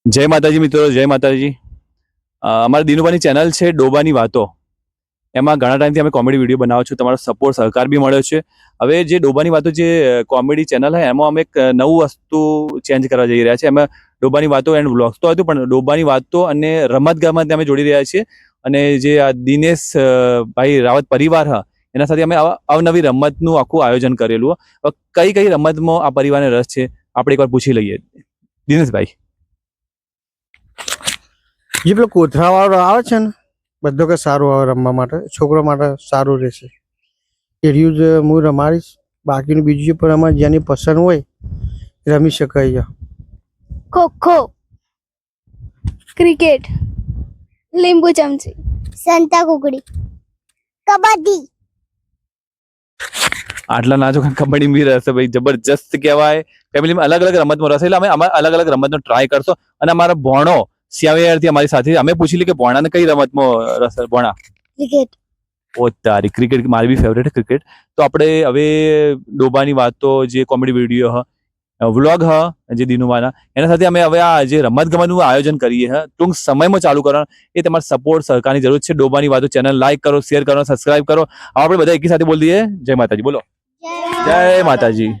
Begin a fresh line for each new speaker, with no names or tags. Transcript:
જય માતાજી મિત્રો, જય માતાજી. અમારી દિનુભાની ચેનલ છે ડોબાની વાતો. એમાં ઘણા ટાઈમથી અમે કોમેડી વિડીયો બનાવો છું. તમારો સપોર્ટ સહકાર બી મળ્યો છે. હવે જે ડોબાની વાતો જે કોમેડી ચેનલ છે એમાં અમે એક નવું વસ્તુ ચેન્જ કરવા જઈ રહ્યા છીએ. એમાં ડોબાની વાતો એન્ડ વ્લોગ્સ તો હતું, પણ ડોબાની વાતો અને રમત ગમત અમે જોડી રહ્યા છીએ. અને જે આ દિનેશ ભાઈ રાવત પરિવાર હ એના સાથે અમે અવનવી રમતનું આખું આયોજન કરેલું. કઈ કઈ રમતમાં આ પરિવારને રસ છે આપણે એકવાર પૂછી લઈએ. દિનેશભાઈ,
જે પેલો કોથળા વાળો આવે છે ને, બધો કે સારું આવે રમવા માટે, છોકરો માટે સારું રહેશે એ રહ્યું જ હું રમાડીશ. બાકીનું બીજું જે પણ અમારે જેની પસંદ હોય રમી શકાય.
ખોખો, ક્રિકેટ, લીંબુ ચમચી, સંતા કુકડી, કબડ્ડી.
આટલા નાજો કબડ્ડી બી રહેશે ભાઈ, જબરજસ્ત કહેવાય. ફેમિલીમાં અલગ અલગ રમતમાં રહેશે એટલે અમે અલગ અલગ રમતનો ટ્રાય કરશો. અને અમારા ભોણો સિયાવેરથી અમારી સાથે અમે પૂછી લઈએ કે ભોણાને કઈ રમતમાં રસ? ભોણા
ક્રિકેટ.
ઓ તારી, ક્રિકેટ મારી બી ફેવરેટ ક્રિકેટ. તો આપણે હવે ડોબાની વાતો જે કોમેડી વિડીયો હ વ્લોગ હ જે દિનુવાના એના સાથે અમે હવે આ જે રમત ગમતનું આયોજન કરીએ હ ટૂંક સમયમાં ચાલુ કરવાનું. એ તમારા સપોર્ટ સહકારની જરૂર છે. ડોબાની વાતો ચેનલ લાઈક કરો, શેર કરો, સબસ્ક્રાઇબ કરો. આપણે બધા એકી સાથે બોલી દઈએ જય માતાજી. બોલો જય માતાજી.